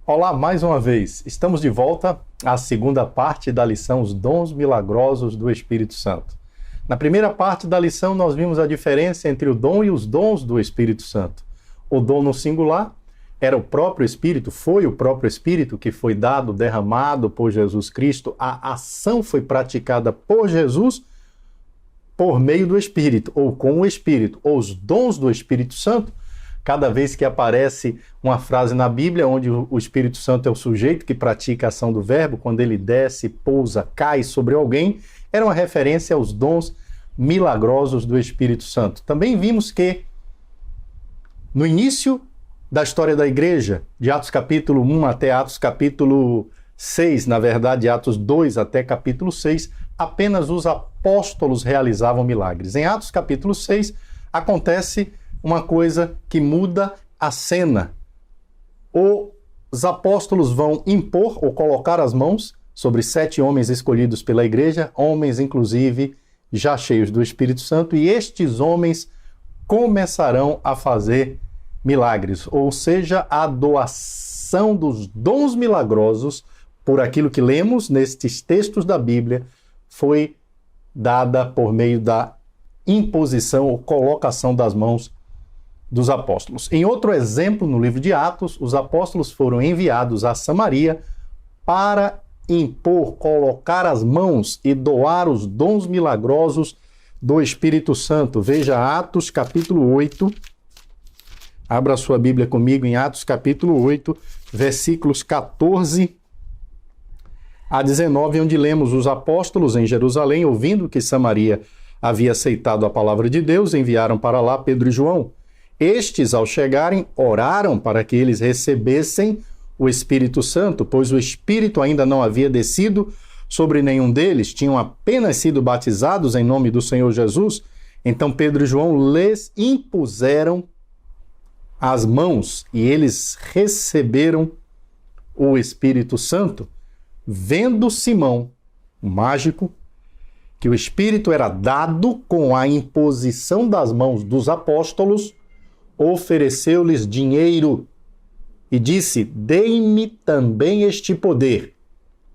Olá, mais uma vez. Estamos de volta à segunda parte da lição Os Dons Milagrosos do Espírito Santo. Na primeira parte da lição, nós vimos a diferença entre o dom e os dons do Espírito Santo. O dom no singular era o próprio Espírito, foi o próprio Espírito que foi dado, derramado por Jesus Cristo. A ação foi praticada por Jesus por meio do Espírito, ou com o Espírito. Os dons do Espírito Santo, cada vez que aparece uma frase na Bíblia onde o Espírito Santo é o sujeito que pratica a ação do verbo, quando ele desce, pousa, cai sobre alguém, era uma referência aos dons milagrosos do Espírito Santo. Também vimos que no início da história da igreja, de Atos capítulo 1 até Atos capítulo 6, na verdade Atos 2 até capítulo 6, apenas os apóstolos realizavam milagres. Em Atos capítulo 6 acontece uma coisa que muda a cena. Os apóstolos vão impor ou colocar as mãos sobre 7 homens escolhidos pela igreja, homens inclusive já cheios do Espírito Santo, e estes homens começarão a fazer milagres, ou seja, a doação dos dons milagrosos, por aquilo que lemos nestes textos da Bíblia, foi dada por meio da imposição ou colocação das mãos dos apóstolos. Em outro exemplo, no livro de Atos, os apóstolos foram enviados a Samaria para impor, colocar as mãos e doar os dons milagrosos do Espírito Santo. Veja Atos capítulo 8. Abra sua Bíblia comigo em Atos capítulo 8, versículos 14 a 19, onde lemos: os apóstolos em Jerusalém, ouvindo que Samaria havia aceitado a palavra de Deus, enviaram para lá Pedro e João. Estes, ao chegarem, oraram para que eles recebessem o Espírito Santo, pois o Espírito ainda não havia descido sobre nenhum deles, tinham apenas sido batizados em nome do Senhor Jesus. Então Pedro e João lhes impuseram as mãos e eles receberam o Espírito Santo. Vendo Simão, o mágico, que o Espírito era dado com a imposição das mãos dos apóstolos, ofereceu-lhes dinheiro e disse: deem-me também este poder,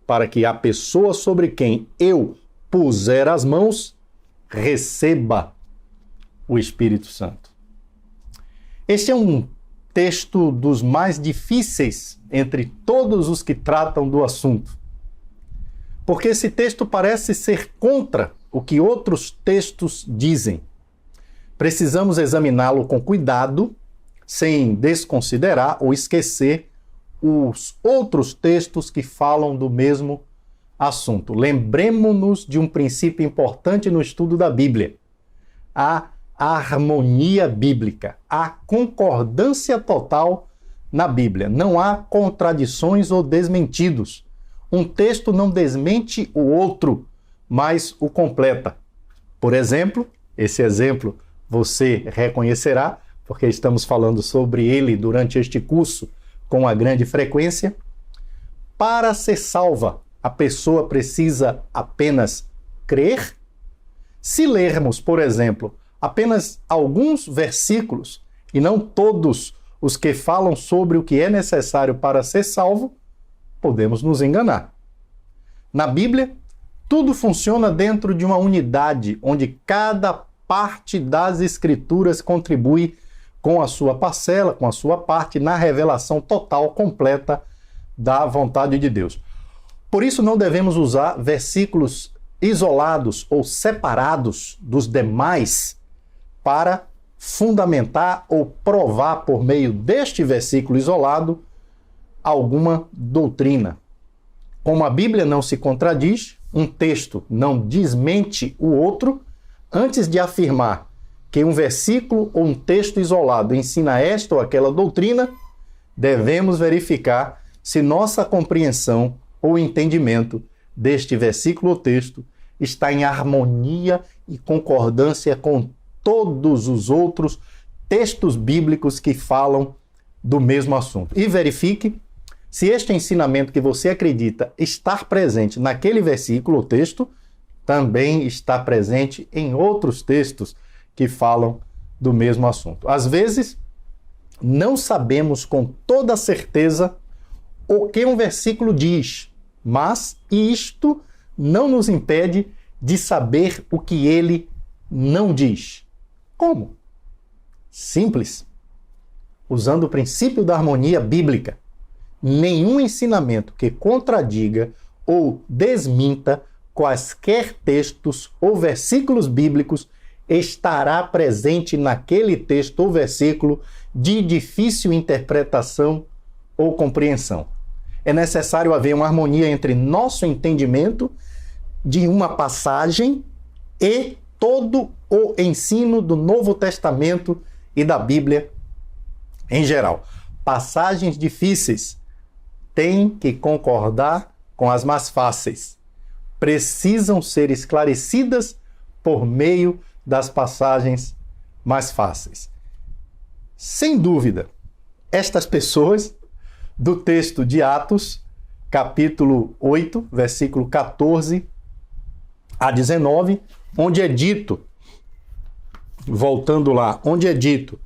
para que a pessoa sobre quem eu puser as mãos receba o Espírito Santo. Este é um texto dos mais difíceis entre todos os que tratam do assunto, porque esse texto parece ser contra o que outros textos dizem. Precisamos examiná-lo com cuidado, sem desconsiderar ou esquecer os outros textos que falam do mesmo assunto. Lembremos-nos de um princípio importante no estudo da Bíblia: a harmonia bíblica, a concordância total na Bíblia. Não há contradições ou desmentidos. Um texto não desmente o outro, mas o completa. Por exemplo, esse exemplo você reconhecerá, porque estamos falando sobre ele durante este curso com a grande frequência. Para ser salva, a pessoa precisa apenas crer? Se lermos, por exemplo, apenas alguns versículos, e não todos os que falam sobre o que é necessário para ser salvo, podemos nos enganar. Na Bíblia, tudo funciona dentro de uma unidade, onde cada parte das Escrituras contribui com a sua parcela, com a sua parte, na revelação total, completa da vontade de Deus. Por isso, não devemos usar versículos isolados ou separados dos demais para fundamentar ou provar por meio deste versículo isolado alguma doutrina. Como a Bíblia não se contradiz, um texto não desmente o outro, antes de afirmar que um versículo ou um texto isolado ensina esta ou aquela doutrina, devemos verificar se nossa compreensão ou entendimento deste versículo ou texto está em harmonia e concordância com todos os outros textos bíblicos que falam do mesmo assunto. E verifique se este ensinamento que você acredita estar presente naquele versículo ou texto também está presente em outros textos que falam do mesmo assunto. Às vezes, não sabemos com toda certeza o que um versículo diz, mas isto não nos impede de saber o que ele não diz. Como? Simples. Usando o princípio da harmonia bíblica. Nenhum ensinamento que contradiga ou desminta quaisquer textos ou versículos bíblicos estará presente naquele texto ou versículo de difícil interpretação ou compreensão. É necessário haver uma harmonia entre nosso entendimento de uma passagem e todo o ensino do Novo Testamento e da Bíblia em geral. Passagens difíceis têm que concordar com as mais fáceis. Precisam ser esclarecidas por meio das passagens mais fáceis. Sem dúvida, estas pessoas do texto de Atos, capítulo 8, versículo 14 a 19, onde é dito, voltando lá, onde é dito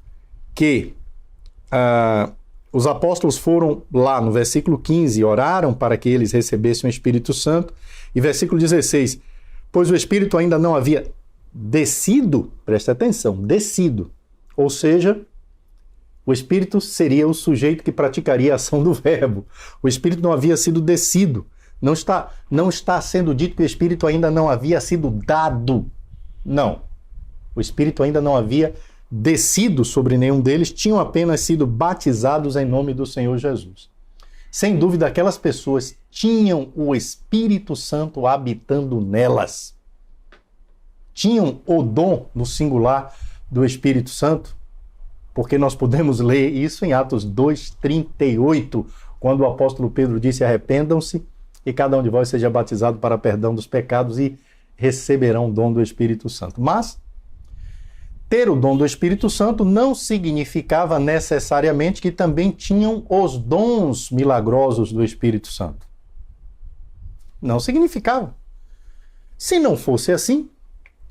que os apóstolos foram lá no versículo 15, oraram para que eles recebessem o Espírito Santo, e versículo 16, pois o Espírito ainda não havia descido, presta atenção, descido, ou seja, o Espírito seria o sujeito que praticaria a ação do verbo. O Espírito não havia sido descido. Não está sendo dito que o Espírito ainda não havia sido dado. Não. O Espírito ainda não havia descido sobre nenhum deles, tinham apenas sido batizados em nome do Senhor Jesus. Sem dúvida, aquelas pessoas tinham o Espírito Santo habitando nelas. Tinham o dom, no singular, do Espírito Santo, porque nós podemos ler isso em Atos 2:38, quando o apóstolo Pedro disse: arrependam-se e cada um de vós seja batizado para perdão dos pecados e receberão o dom do Espírito Santo. Mas ter o dom do Espírito Santo não significava necessariamente que também tinham os dons milagrosos do Espírito Santo. Não significava. Se não fosse assim,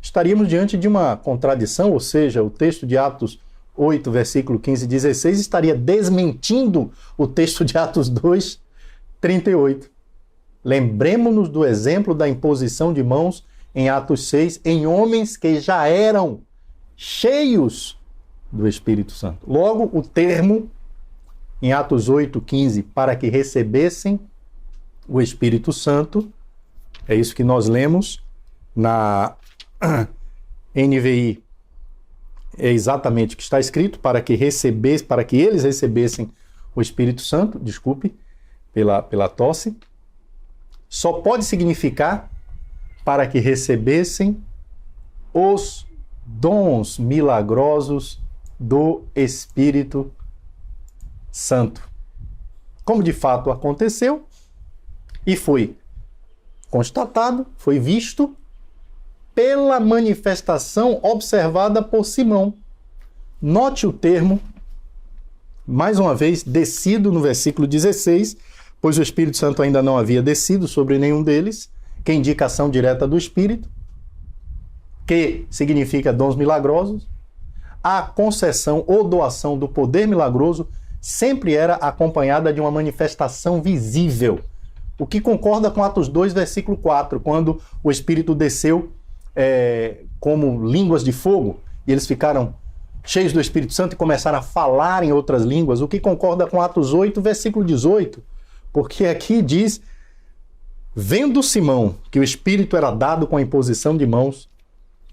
estaríamos diante de uma contradição, ou seja, o texto de Atos 8, versículo 15 e 16, estaria desmentindo o texto de Atos 2, 38. Lembremos-nos do exemplo da imposição de mãos em Atos 6, em homens que já eram cheios do Espírito Santo. Logo, o termo em Atos 8, 15, para que recebessem o Espírito Santo, é isso que nós lemos na NVI. É exatamente o que está escrito, para que eles recebessem o Espírito Santo, desculpe pela tosse, só pode significar para que recebessem os dons milagrosos do Espírito Santo. Como de fato aconteceu e foi constatado, foi visto pela manifestação observada por Simão. Note o termo, mais uma vez, descido no versículo 16, pois o Espírito Santo ainda não havia descido sobre nenhum deles, que indica ação direta do Espírito, que significa dons milagrosos. A concessão ou doação do poder milagroso sempre era acompanhada de uma manifestação visível, o que concorda com Atos 2, versículo 4, quando o Espírito desceu como línguas de fogo, e eles ficaram cheios do Espírito Santo e começaram a falar em outras línguas, o que concorda com Atos 8, versículo 18, porque aqui diz: vendo Simão que o Espírito era dado com a imposição de mãos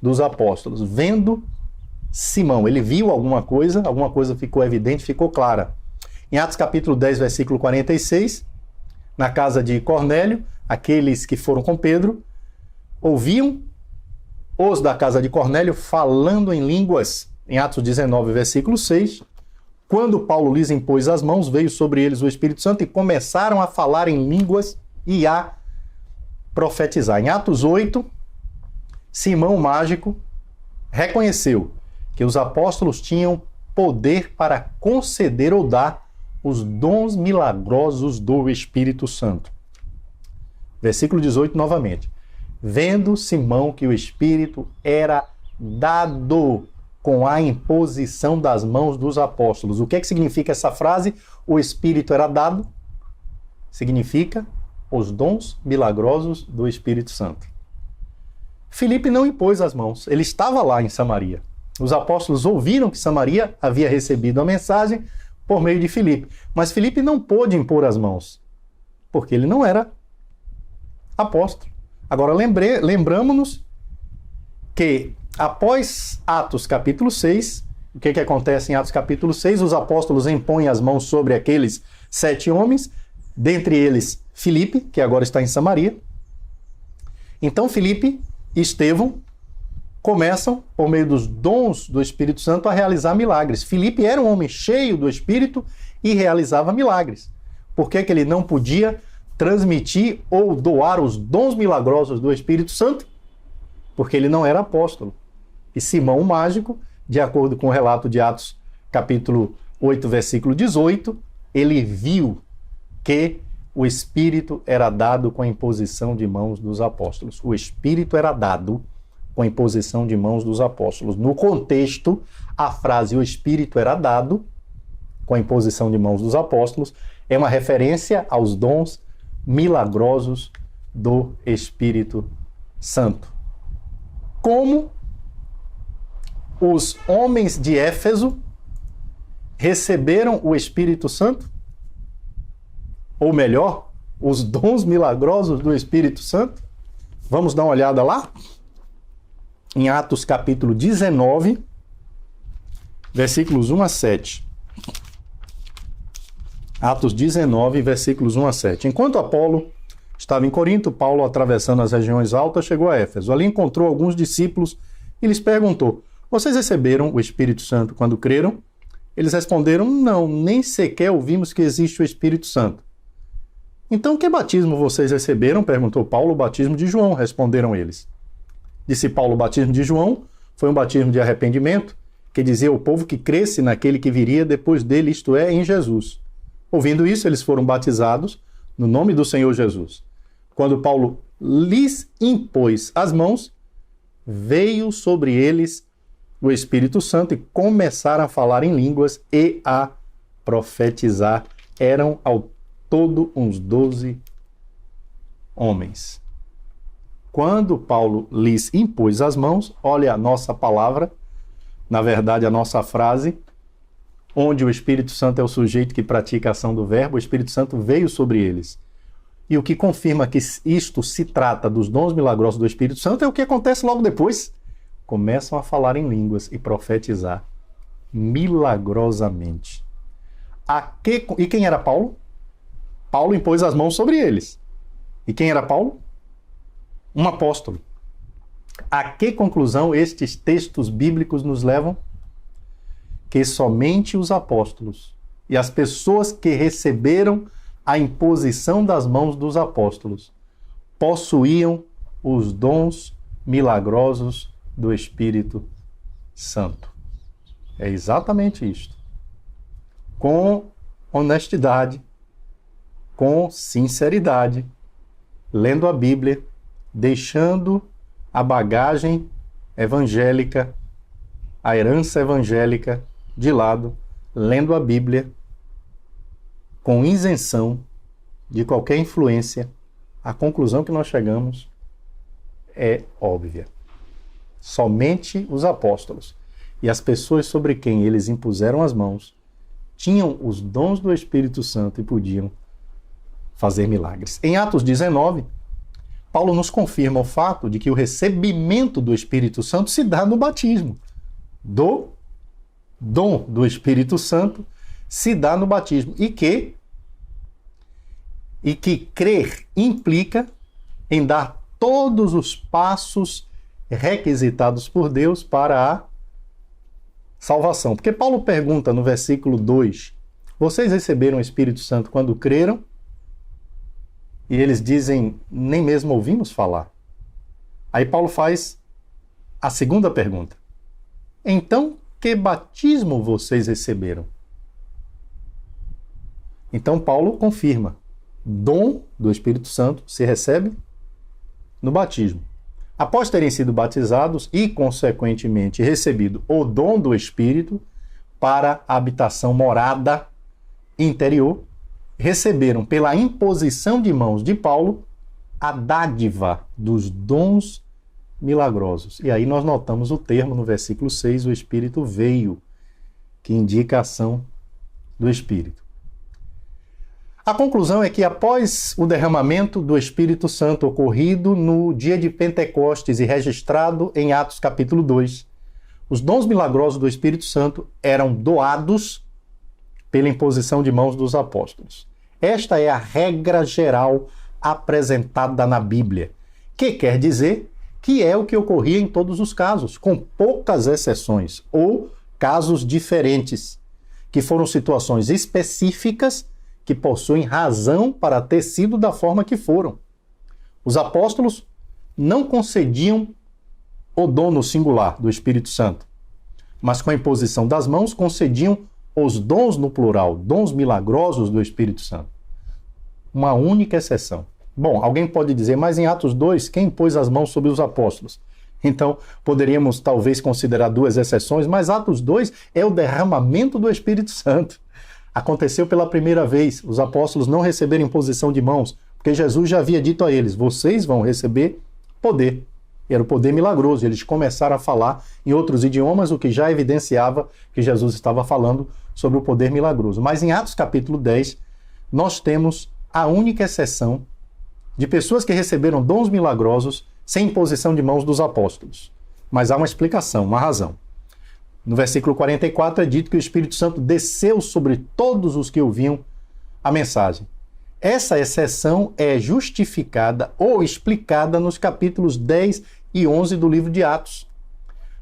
dos apóstolos. Vendo Simão, ele viu alguma coisa ficou evidente, ficou clara. Em Atos capítulo 10, versículo 46, na casa de Cornélio, aqueles que foram com Pedro ouviam os da casa de Cornélio falando em línguas. Em Atos 19, versículo 6, quando Paulo lhes impôs as mãos, veio sobre eles o Espírito Santo e começaram a falar em línguas e a profetizar. Em Atos 8, Simão mágico reconheceu que os apóstolos tinham poder para conceder ou dar os dons milagrosos do Espírito Santo. Versículo 18 novamente. Vendo Simão que o Espírito era dado com a imposição das mãos dos apóstolos. O que é que significa essa frase? O Espírito era dado. significa os dons milagrosos do Espírito Santo. Filipe não impôs as mãos, ele estava lá em Samaria. Os apóstolos ouviram que Samaria havia recebido a mensagem por meio de Filipe, mas Filipe não pôde impor as mãos, porque ele não era apóstolo. Agora lembramos-nos que após Atos capítulo 6, o que acontece em Atos capítulo 6? Os apóstolos impõem as mãos sobre aqueles 7 homens, dentre eles Filipe, que agora está em Samaria. Então Filipe e Estevão começam, por meio dos dons do Espírito Santo, a realizar milagres. Filipe era um homem cheio do Espírito e realizava milagres. Por que ele não podia transmitir ou doar os dons milagrosos do Espírito Santo? Porque ele não era apóstolo. E Simão o Mágico, de acordo com o relato de Atos, capítulo 8, versículo 18, ele viu que o Espírito era dado com a imposição de mãos dos apóstolos. O Espírito era dado com a imposição de mãos dos apóstolos. No contexto, a frase "o Espírito era dado com a imposição de mãos dos apóstolos" é uma referência aos dons milagrosos do Espírito Santo. Como os homens de Éfeso receberam o Espírito Santo? Ou melhor, os dons milagrosos do Espírito Santo? Vamos dar uma olhada lá? Em Atos capítulo 19, versículos 1 a 7. Atos 19, versículos 1 a 7. Enquanto Apolo estava em Corinto, Paulo, atravessando as regiões altas, chegou a Éfeso. Ali encontrou alguns discípulos e lhes perguntou: "Vocês receberam o Espírito Santo quando creram?" Eles responderam: "Não, nem sequer ouvimos que existe o Espírito Santo." "Então, que batismo vocês receberam?" perguntou Paulo. "O batismo de João", responderam eles. Disse Paulo: "O batismo de João foi um batismo de arrependimento, que dizia ao povo que cresce naquele que viria depois dele, isto é, em Jesus." Ouvindo isso, eles foram batizados no nome do Senhor Jesus. Quando Paulo lhes impôs as mãos, veio sobre eles o Espírito Santo e começaram a falar em línguas e a profetizar. Eram ao todo uns 12 homens. Quando Paulo lhes impôs as mãos, olha a nossa palavra, na verdade a nossa frase, onde o Espírito Santo é o sujeito que pratica a ação do verbo, o Espírito Santo veio sobre eles. E o que confirma que isto se trata dos dons milagrosos do Espírito Santo é o que acontece logo depois. Começam a falar em línguas e profetizar milagrosamente. E quem era Paulo? Paulo impôs as mãos sobre eles. E quem era Paulo? Um apóstolo. A que conclusão estes textos bíblicos nos levam? Que somente os apóstolos e as pessoas que receberam a imposição das mãos dos apóstolos possuíam os dons milagrosos do Espírito Santo. É exatamente isto. Com honestidade, com sinceridade, lendo a Bíblia, deixando a bagagem evangélica, a herança evangélica de lado, lendo a Bíblia, com isenção de qualquer influência, a conclusão que nós chegamos é óbvia. Somente os apóstolos e as pessoas sobre quem eles impuseram as mãos tinham os dons do Espírito Santo e podiam fazer milagres. Em Atos 19, Paulo nos confirma o fato de que o recebimento do Espírito Santo se dá no batismo. Do dom do Espírito Santo se dá no batismo. E que crer implica em dar todos os passos requisitados por Deus para a salvação. Porque Paulo pergunta no versículo 2: "Vocês receberam o Espírito Santo quando creram?" E eles dizem: "Nem mesmo ouvimos falar." Aí Paulo faz a segunda pergunta: "Então, que batismo vocês receberam?" Então Paulo confirma: dom do Espírito Santo se recebe no batismo. Após terem sido batizados e, consequentemente, recebido o dom do Espírito para a habitação morada interior, receberam pela imposição de mãos de Paulo a dádiva dos dons milagrosos. E aí nós notamos o termo no versículo 6, o Espírito veio, que indica a ação do Espírito. A conclusão é que após o derramamento do Espírito Santo ocorrido no dia de Pentecostes e registrado em Atos capítulo 2, os dons milagrosos do Espírito Santo eram doados pela imposição de mãos dos apóstolos. Esta é a regra geral apresentada na Bíblia, que quer dizer que é o que ocorria em todos os casos, com poucas exceções, ou casos diferentes, que foram situações específicas que possuem razão para ter sido da forma que foram. Os apóstolos não concediam o dom no singular do Espírito Santo, mas com a imposição das mãos concediam os dons no plural, dons milagrosos do Espírito Santo. Uma única exceção. Bom, alguém pode dizer, mas em Atos 2, quem pôs as mãos sobre os apóstolos? Então, poderíamos talvez considerar duas exceções, mas Atos 2 é o derramamento do Espírito Santo. Aconteceu pela primeira vez, os apóstolos não receberam imposição de mãos, porque Jesus já havia dito a eles, vocês vão receber poder. Era o poder milagroso. Eles começaram a falar em outros idiomas, o que já evidenciava que Jesus estava falando sobre o poder milagroso. Mas em Atos capítulo 10, nós temos a única exceção de pessoas que receberam dons milagrosos sem imposição de mãos dos apóstolos. Mas há uma explicação, uma razão. No versículo 44 é dito que o Espírito Santo desceu sobre todos os que ouviam a mensagem. Essa exceção é justificada ou explicada nos capítulos 10 e 11 do livro de Atos.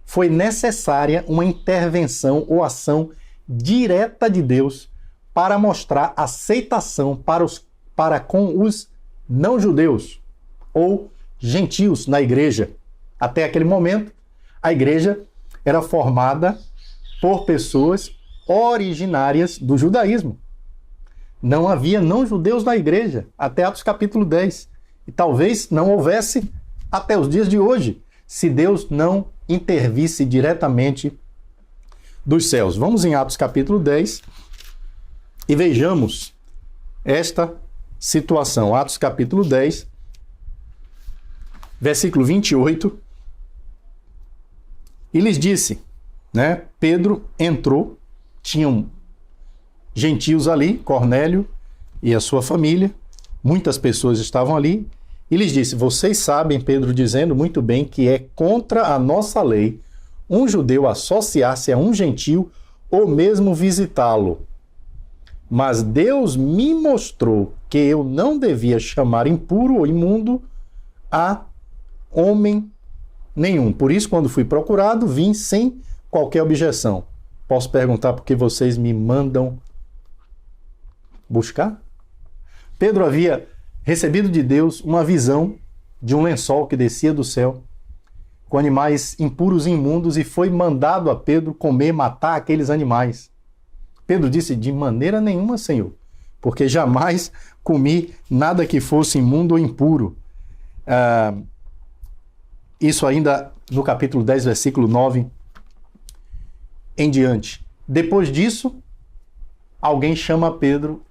Foi necessária uma intervenção ou ação direta de Deus para mostrar aceitação para com os não-judeus ou gentios na igreja. Até aquele momento, a igreja era formada por pessoas originárias do judaísmo. Não havia não-judeus na igreja até Atos capítulo 10. E talvez não houvesse até os dias de hoje, se Deus não intervisse diretamente dos céus. Vamos em Atos capítulo 10 e vejamos esta situação. Atos capítulo 10, versículo 28. E lhes disse, Pedro entrou, tinham gentios ali, Cornélio e a sua família, muitas pessoas estavam ali, e lhes disse, vocês sabem, Pedro dizendo muito bem, que é contra a nossa lei um judeu associar-se a um gentio ou mesmo visitá-lo. Mas Deus me mostrou que eu não devia chamar impuro ou imundo a homem nenhum. Por isso, quando fui procurado, vim sem qualquer objeção. Posso perguntar por que vocês me mandam buscar? Pedro havia recebido de Deus uma visão de um lençol que descia do céu com animais impuros e imundos e foi mandado a Pedro comer, matar aqueles animais. Pedro disse, de maneira nenhuma, Senhor, porque jamais comi nada que fosse imundo ou impuro. Isso ainda no capítulo 10, versículo 9 em diante. Depois disso, alguém chama Pedro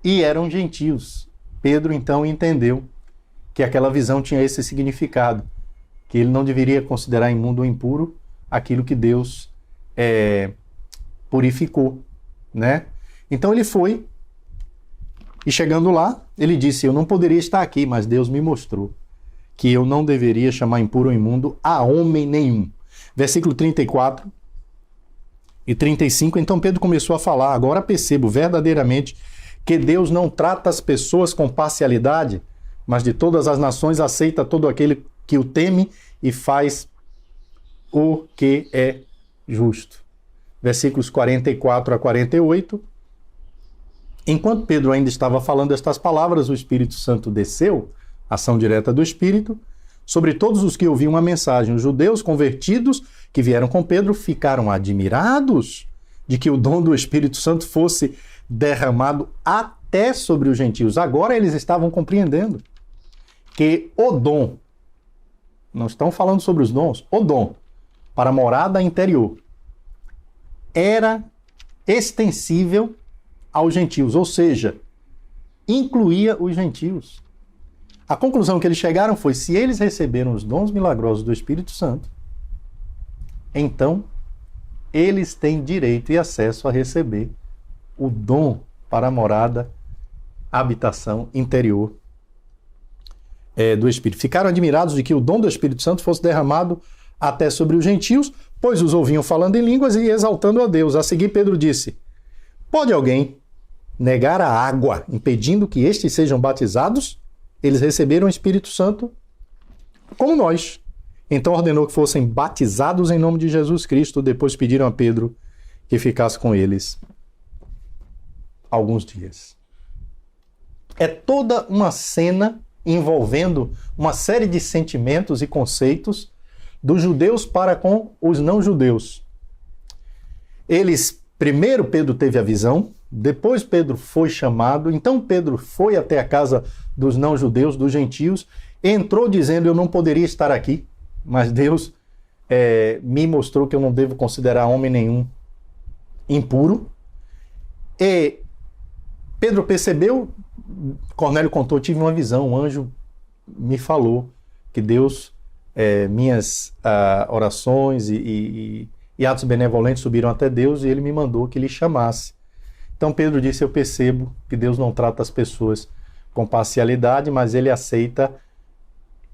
e eram gentios. Pedro então entendeu que aquela visão tinha esse significado, que ele não deveria considerar imundo ou impuro aquilo que Deus purificou, Então ele foi e chegando lá, ele disse, eu não poderia estar aqui, mas Deus me mostrou que eu não deveria chamar impuro ou imundo a homem nenhum. Versículo 34 e 35, então Pedro começou a falar, agora percebo verdadeiramente que Deus não trata as pessoas com parcialidade, mas de todas as nações aceita todo aquele que o teme e faz o que é justo. Versículos 44 a 48. Enquanto Pedro ainda estava falando estas palavras, o Espírito Santo desceu, ação direta do Espírito, sobre todos os que ouviam a mensagem. Os judeus convertidos que vieram com Pedro ficaram admirados de que o dom do Espírito Santo fosse derramado até sobre os gentios. Agora eles estavam compreendendo que o dom, não estão falando sobre os dons, o dom para a morada interior era extensível aos gentios, ou seja, incluía os gentios. A conclusão que eles chegaram foi: se eles receberam os dons milagrosos do Espírito Santo, então eles têm direito e acesso a receber o dom para a morada, a habitação interior do Espírito. Ficaram admirados de que o dom do Espírito Santo fosse derramado até sobre os gentios, pois os ouviam falando em línguas e exaltando a Deus. A seguir, Pedro disse: pode alguém negar a água, impedindo que estes sejam batizados? Eles receberam o Espírito Santo como nós. Então ordenou que fossem batizados em nome de Jesus Cristo. Depois pediram a Pedro que ficasse com eles alguns dias. É toda uma cena envolvendo uma série de sentimentos e conceitos dos judeus para com os não-judeus. Primeiro Pedro teve a visão, depois Pedro foi chamado, então Pedro foi até a casa dos não-judeus, dos gentios, entrou dizendo: eu não poderia estar aqui, mas Deus me mostrou que eu não devo considerar homem nenhum impuro. E Pedro percebeu, Cornélio contou: tive uma visão, um anjo me falou que Deus, minhas orações e atos benevolentes subiram até Deus, e ele me mandou que lhe chamasse. Então Pedro disse: eu percebo que Deus não trata as pessoas com parcialidade, mas ele aceita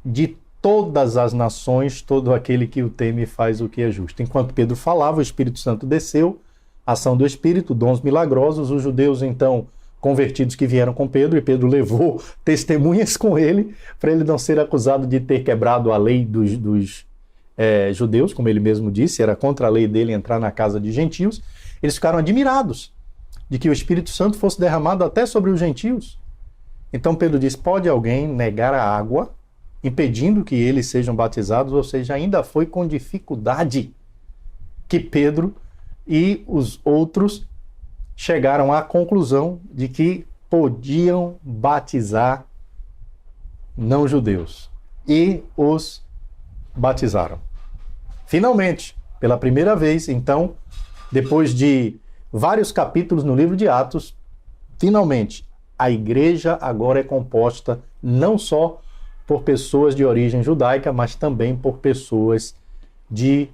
de todas as nações todo aquele que o teme e faz o que é justo. Enquanto Pedro falava, o Espírito Santo desceu, ação do Espírito, dons milagrosos. Os judeus, então, convertidos que vieram com Pedro, e Pedro levou testemunhas com ele, para ele não ser acusado de ter quebrado a lei dos judeus, como ele mesmo disse, era contra a lei dele entrar na casa de gentios. Eles ficaram admirados de que o Espírito Santo fosse derramado até sobre os gentios. Então Pedro diz: pode alguém negar a água, impedindo que eles sejam batizados? Ou seja, ainda foi com dificuldade que Pedro e os outros chegaram à conclusão de que podiam batizar não-judeus. E os batizaram. Finalmente, pela primeira vez, então, depois de vários capítulos no livro de Atos, finalmente, a igreja agora é composta não só por pessoas de origem judaica, mas também por pessoas de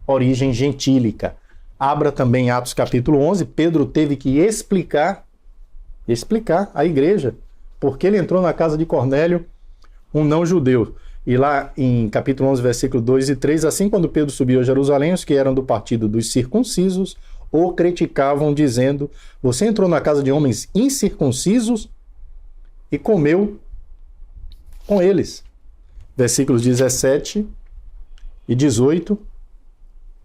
origem gentílica. Abra também Atos capítulo 11, Pedro teve que explicar à igreja porque ele entrou na casa de Cornélio, um não-judeu. E lá em capítulo 11, versículo 2 e 3, assim, quando Pedro subiu a Jerusalém, os que eram do partido dos circuncisos o criticavam, dizendo: você entrou na casa de homens incircuncisos e comeu com eles. Versículos 17 e 18.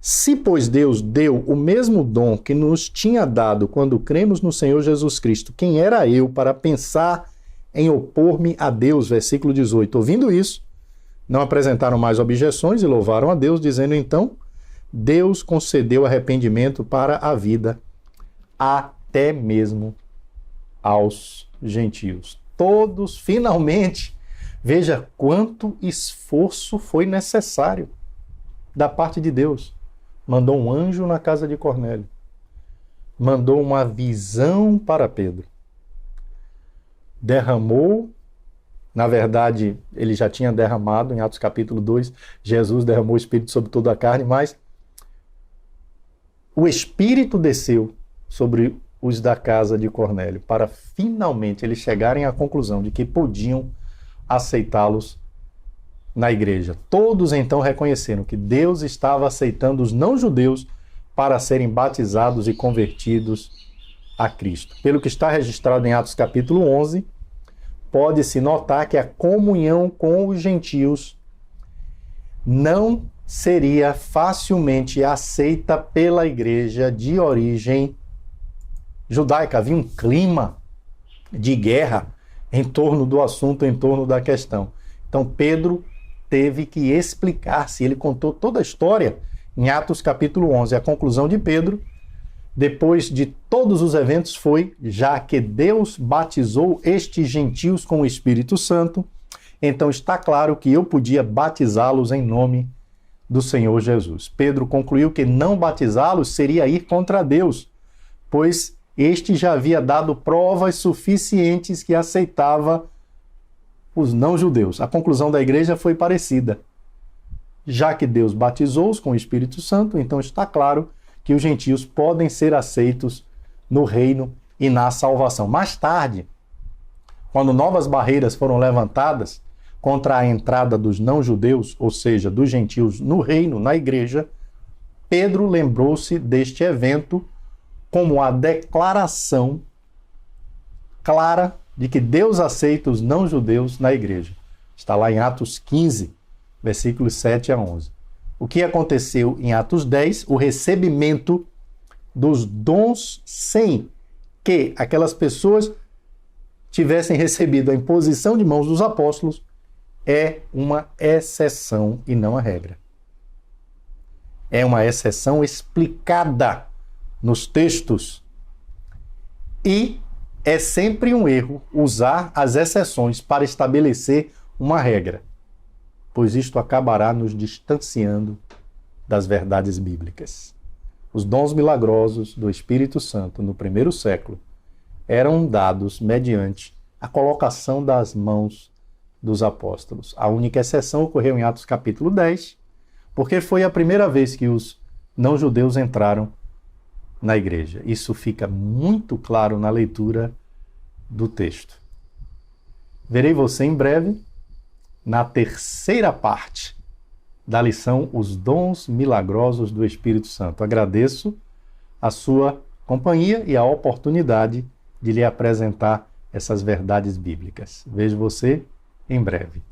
Se, pois, Deus deu o mesmo dom que nos tinha dado quando cremos no Senhor Jesus Cristo, quem era eu para pensar em opor-me a Deus? Versículo 18. Ouvindo isso, não apresentaram mais objeções e louvaram a Deus, dizendo: então, Deus concedeu arrependimento para a vida, até mesmo aos gentios. Todos, finalmente, veja quanto esforço foi necessário da parte de Deus. Mandou um anjo na casa de Cornélio. Mandou uma visão para Pedro. Derramou, na verdade, ele já tinha derramado, em Atos capítulo 2, Jesus derramou o Espírito sobre toda a carne, mas o Espírito desceu sobre os da casa de Cornélio, para finalmente eles chegarem à conclusão de que podiam aceitá-los na igreja. Todos então reconheceram que Deus estava aceitando os não-judeus para serem batizados e convertidos a Cristo. Pelo que está registrado em Atos capítulo 11, pode-se notar que a comunhão com os gentios não seria facilmente aceita pela igreja de origem judaica. Havia um clima de guerra em torno do assunto, em torno da questão. Então Pedro teve que explicar-se. Ele contou toda a história em Atos capítulo 11. A conclusão de Pedro, depois de todos os eventos, foi: já que Deus batizou estes gentios com o Espírito Santo, então está claro que eu podia batizá-los em nome do Senhor Jesus. Pedro concluiu que não batizá-los seria ir contra Deus, pois este já havia dado provas suficientes que aceitava os não-judeus. A conclusão da igreja foi parecida. Já que Deus batizou-os com o Espírito Santo, então está claro que os gentios podem ser aceitos no reino e na salvação. Mais tarde, quando novas barreiras foram levantadas contra a entrada dos não-judeus, ou seja, dos gentios no reino, na igreja, Pedro lembrou-se deste evento como a declaração clara de que Deus aceita os não-judeus na igreja. Está lá em Atos 15, versículos 7 a 11. O que aconteceu em Atos 10? O recebimento dos dons sem que aquelas pessoas tivessem recebido a imposição de mãos dos apóstolos é uma exceção e não a regra. É uma exceção explicada nos textos e é sempre um erro usar as exceções para estabelecer uma regra, pois isto acabará nos distanciando das verdades bíblicas. Os dons milagrosos do Espírito Santo no primeiro século eram dados mediante a colocação das mãos dos apóstolos. A única exceção ocorreu em Atos capítulo 10, porque foi a primeira vez que os não-judeus entraram na igreja. Isso fica muito claro na leitura do texto. Verei você em breve na terceira parte da lição Os Dons Milagrosos do Espírito Santo. Agradeço a sua companhia e a oportunidade de lhe apresentar essas verdades bíblicas. Vejo você em breve.